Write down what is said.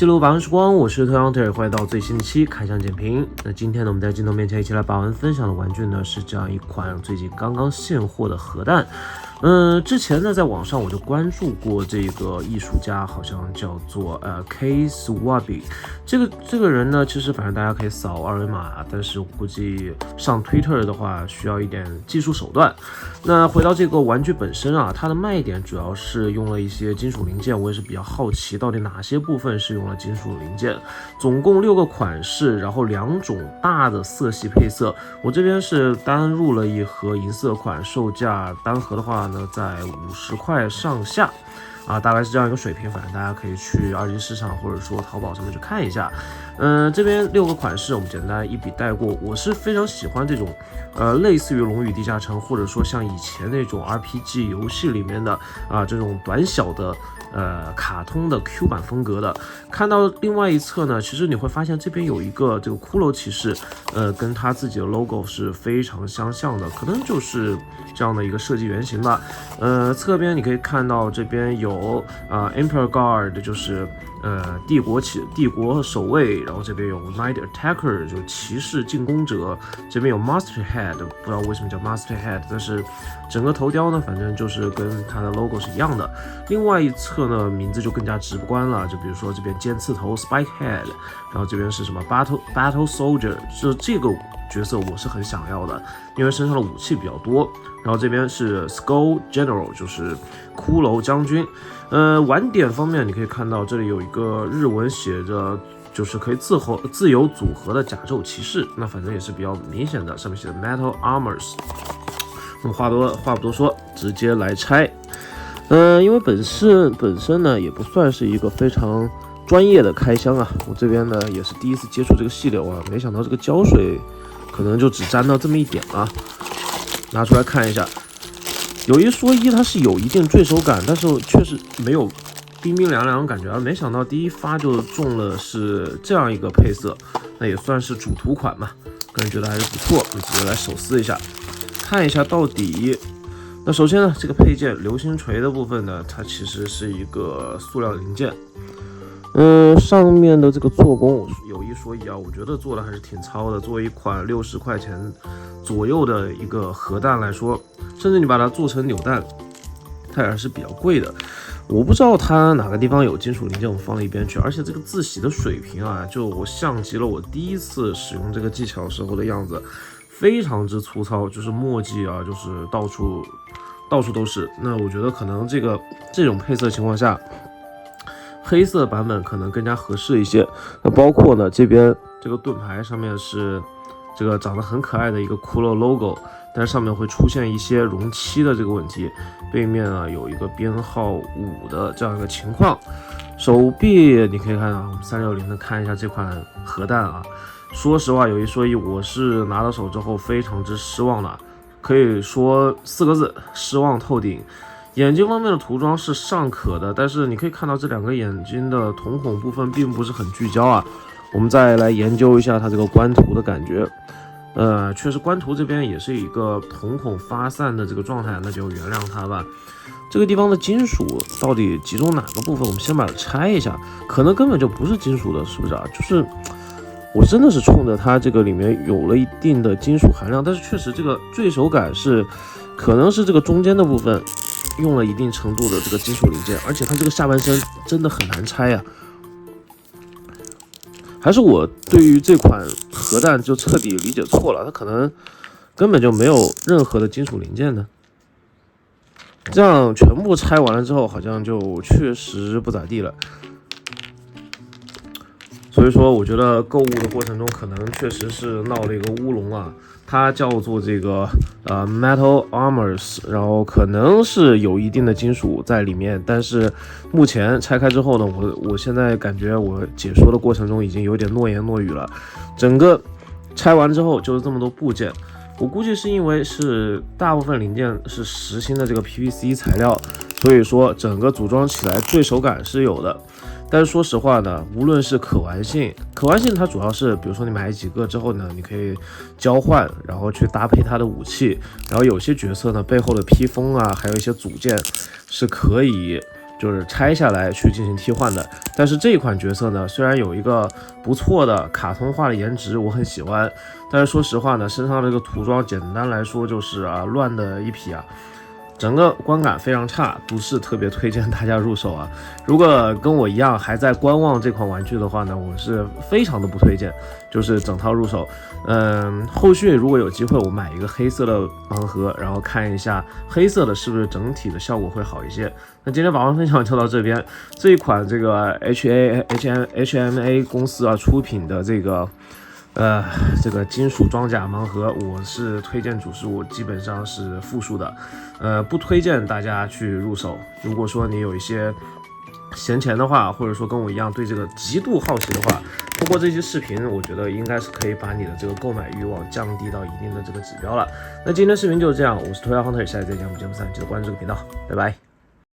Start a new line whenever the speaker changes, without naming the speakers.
记录保安时光，我是特阳特，欢迎到最新的期开箱点评。那今天呢，我们在镜头面前一起来保安分享的玩具呢，是这样一款最近刚刚现货的核弹。之前呢，在网上我就关注过这个艺术家，好像叫做K Swaby。这个人呢，其实反正大家可以扫二维码，但是我估计上 Twitter 的话需要一点技术手段。那回到这个玩具本身啊，它的卖点主要是用了一些金属零件，我也是比较好奇到底哪些部分是用了金属零件。总共6个款式，然后2种大的色系配色。我这边是单入了一盒银色款，售价单盒的话呢，在50块上下。大概是这样一个水平，反正大家可以去二级市场或者说淘宝上面去看一下。这边6个款式我们简单一笔带过。我是非常喜欢这种类似于龙与地下城，或者说像以前那种 RPG 游戏里面的这种短小的卡通的 Q 版风格的。看到另外一侧呢，其实你会发现这边有一个这个骷髅骑士，跟他自己的 logo 是非常相像的，可能就是这样的一个设计原型吧。侧边你可以看到这边有Emperor Guard， 就是帝国守卫，然后这边有 Knight Attacker， 就是骑士进攻者，这边有 Master Head， 不知道为什么叫 Master Head， 但是整个头雕呢，反正就是跟它的 logo 是一样的。另外一侧呢，名字就更加直观了，就比如说这边尖刺头 Spike Head， 然后这边是什么 Battle Soldier， 就这个角色我是很想要的，因为身上的武器比较多。然后这边是 Skull General， 就是骷髅将军。玩点方面，你可以看到这里有一个日文写着，就是可以自由组合的甲胄骑士，那反正也是比较明显的，上面写的 Metal Armors。那么话不多说，直接来拆。因为本身呢也不算是一个非常专业的开箱啊，我这边呢也是第一次接触这个系列啊，没想到这个胶水可能就只沾到这么一点啊。拿出来看一下，有一说一，它是有一定坠手感，但是确实没有冰冰凉凉的感觉啊。没想到第一发就中了是这样一个配色，那也算是主图款嘛，个人觉得还是不错。我直接来手撕一下，看一下到底。那首先呢，这个配件流星锤的部分呢，它其实是一个塑料零件。上面的这个做工有一说一啊，我觉得做的还是挺糙的。作为一款60块钱左右的一个核弹来说，甚至你把它做成扭蛋，它也是比较贵的。我不知道它哪个地方有金属零件，我放到一边去。而且这个自洗的水平啊，就我像极了我第一次使用这个技巧时候的样子，非常之粗糙，就是墨迹啊，就是到处都是。那我觉得可能这种配色情况下，黑色版本可能更加合适一些。那包括呢，这边这个盾牌上面是这个长得很可爱的一个骷髅 logo， 但是上面会出现一些熔漆的这个问题。背面啊有一个编号5的这样一个情况。手臂你可以看啊，我们360的看一下这款核弹啊。说实话，有一说一，我是拿到手之后非常之失望的，可以说4个字：失望透顶。眼睛方面的涂装是尚可的，但是你可以看到这2个眼睛的瞳孔部分并不是很聚焦啊。我们再来研究一下它这个官图的感觉。确实官图这边也是一个瞳孔发散的这个状态，那就原谅它吧。这个地方的金属到底集中哪个部分？我们先把它拆一下，可能根本就不是金属的，是不是啊？就是我真的是冲着它这个里面有了一定的金属含量，但是确实这个坠手感是可能是这个中间的部分用了一定程度的这个金属零件，而且它这个下半身真的很难拆呀。还是我对于这款核弹就彻底理解错了，它可能根本就没有任何的金属零件呢。这样全部拆完了之后，好像就确实不咋地了。所以说，我觉得购物的过程中可能确实是闹了一个乌龙啊。它叫做这个Metal Armors， 然后可能是有一定的金属在里面，但是目前拆开之后呢，我现在感觉我解说的过程中已经有点诺言诺语了。整个拆完之后就是这么多部件，我估计是因为是大部分零件是实心的这个 PVC 材料，所以说整个组装起来坠手感是有的。但是说实话呢，无论是可玩性它主要是，比如说你买几个之后呢，你可以交换，然后去搭配它的武器，然后有些角色呢背后的披风啊，还有一些组件是可以就是拆下来去进行替换的。但是这一款角色呢，虽然有一个不错的卡通化的颜值，我很喜欢，但是说实话呢，身上这个涂装简单来说就是乱的一批啊。整个观感非常差，不是特别推荐大家入手啊。如果跟我一样还在观望这款玩具的话呢，我是非常的不推荐，就是整套入手。后续如果有机会，我买一个黑色的盲盒，然后看一下黑色的是不是整体的效果会好一些。那今天把玩分享就到这边，这一款这个 HMA 公司出品的这个金属装甲盲盒，我是推荐主食物基本上是负数的，不推荐大家去入手。如果说你有一些闲钱的话，或者说跟我一样对这个极度好奇的话，通过这些视频，我觉得应该是可以把你的这个购买欲望降低到一定的这个指标了。那今天视频就是这样，我是涂鸦方特，下期再见，我们节目3记得关注这个频道，拜拜。